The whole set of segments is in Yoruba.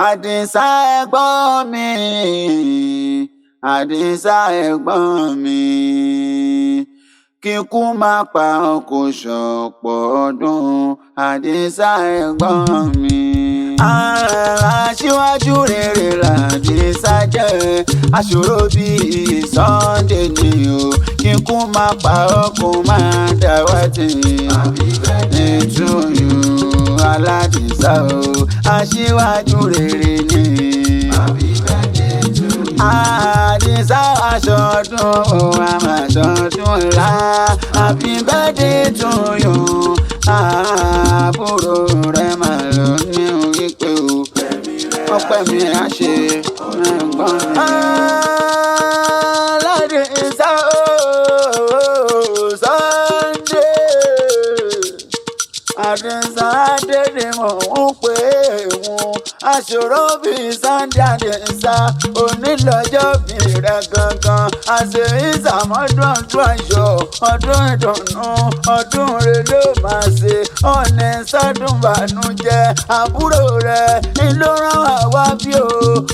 Àdìsá ẹ̀gbọ́n mi, Àdìsá ẹ̀gbọ́n mi, kíkú má pa kò ṣọ̀pọ̀ ọdún, Àdìsá ẹ̀gbọ́n mi. Aṣíwájú rere l'Àdìsá jẹ́, aṣòro bíi Sunday ni o, kíkú má pa kò má dàwátì. Happy birthday to you, Aládìsá o, aṣíwájú rere ni. Happy birthday to you. Àdìsá aṣọdún àmàṣọdún ńlá. Happy birthday to you. Àbúrò rẹ̀ máa lọ ní wípé o, ọpẹ́ mi á ṣe ẹ̀gbọ́n mi. Aládìsá o, Sunday. Àdìsá dédé mọ̀ ń pè wọ́n, aṣòro bíi Sunday Àdìsá, onílọ́jọ́ bí rẹ̀ gangan. Àṣẹ ìsàmọ́dún ọdún ayọ̀, ọdún ìdùnnú, ọdún rẹ̀ ló máa ṣe. Ọ̀nà sọ́dún bànújẹ́, àbúrò rẹ̀ ló rán àwa bí o.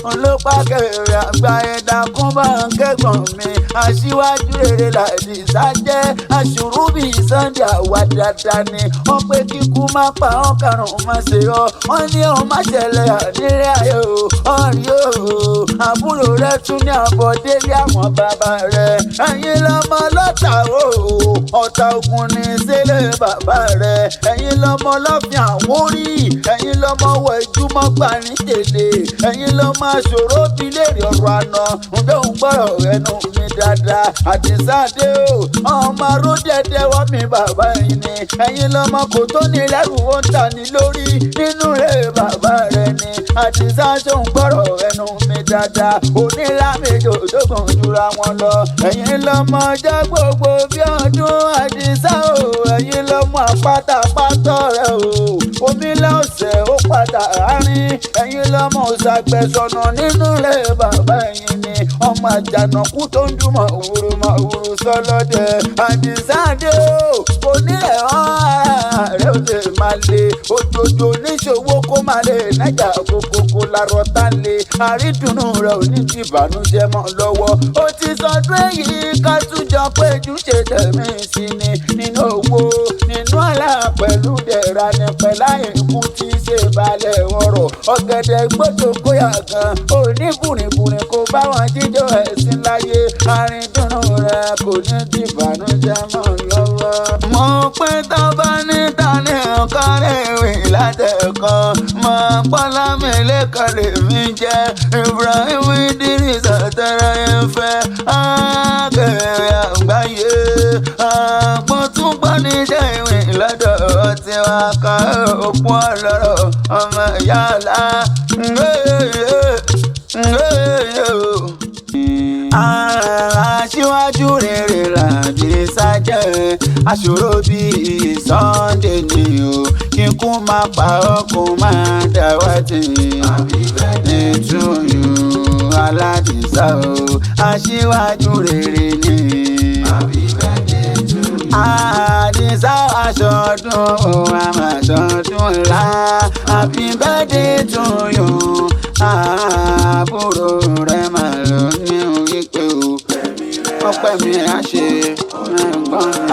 Olópàkẹ́rẹ́ àgbáyé dákún bá ń kẹ́gbọ̀n mi. Aṣíwájú rere l'Àdìsá jẹ́, aṣòro bíi Sunday àwa dáadáa ni. Wọ́n pé kíkú má pa ọ́n karùn-ún má ṣe ọ́. Wọ́n ní ọ́ má ṣẹlẹ̀ nílé ayé o. Ọ̀rí o, àbúrò rẹ̀ tún ní àbọ̀ délé àwọn bàbá rẹ̀. Ẹ̀yin lọ́mọ lọ́tà o, ọ̀tá ogun ní sílẹ̀ bàbá rẹ̀. Ẹ̀yin lọ́mọ lọ́fìn àwórí, ẹ̀yin lọ́mọ wọ ìjùmọ̀ gbà ní tèlé. Ẹ̀yin lọ́mọ aṣòro bí léèrè ọ̀rọ̀ àná. Ǹjẹ́ òun gbọ́rọ̀ ẹnu mi dáadáa? Àdìsá dé o, ọmọ aró dẹ́dẹ́ wọ́n mi bàbá yìí ni. Ẹ̀yin lọ́mọ kò tó ní lẹ́rù ó ń ta ní lórí, nínú rẹ̀ bàbá rẹ̀ ni. Àdìsá ṣòun gbọ́rọ̀ ẹnu mi dáadáa. Onílámejò tó gùn jura wọn lọ. Ẹ̀yin lọ́mọ ọjọ́ gbogbo bí ọdún Àdìsá o. Ẹ̀yin lọ́mọ àpátápátá rẹ̀ o. Omi lọ́sẹ̀ ó padà rárín. Ẹ̀yin lọ́mọ òṣàgbẹ̀sọ̀nà nínú rẹ̀ bàbá yìí ni. Ọmọ àjànàkú tó ń dùnmọ̀ òwúrò sọlọ́dẹ. Àdìsá dé o, kò ní ẹ̀hán ara rẹ̀ ó lè máa le. Òjòjò níṣòwò kó máa lè nájà kókókó lárọ̀ tá lè. Àrídùnnú rẹ̀ ò ní ti ìbànújẹ́ mọ́ lọ́wọ́. Ó ti sọdún èyí ká túnjọ péjú ṣe tẹ̀mí sí ni. Nínú owó, nínú àlá pẹ̀lú dẹ̀ra ní pẹ̀lá ikú tí ṣe balẹ̀ ọ̀rọ̀. Ọ̀gẹ̀dẹ̀ gbọ́dọ̀ kóyà gan, òní bùrìbùrì kò bá wọn jíjọ ẹ̀sìn láyé. Àrídùnnú rẹ̀ kò ní ti ìbànújẹ́ mọ́ lọ́wọ́. Mo pé tó bá ní tani ọ̀kan léwì látẹ̀kọ́. Mo pọ́lá mi lẹ́kọ̀ọ́ lèmi jẹ́. Ibrahim Idris àtẹ̀rẹ̀ ẹ̀fẹ́. Akẹ́rẹ́ àgbáyé. Àpò tún gbọ́ níṣẹ́ ìwé lọ́dọ̀ tiwa ká òpó ọlọ́rọ̀ ọmọ yàrá. Aṣíwájú rere l'Àdìsá jẹ́, aṣòro bíi Sunday ni o, kíkú má pa kò má dàwátì. Happy birthday to you, Aládìsá o, aṣíwájú rere ni. Happy birthday to you. Àdìsá aṣọdún àmàṣọdún ńlá. Happy birthday to you. Àbúrò rẹ̀ máa lọ ní wípé o, ọpẹ́ mi á ṣe ẹ̀gbọ́n mi.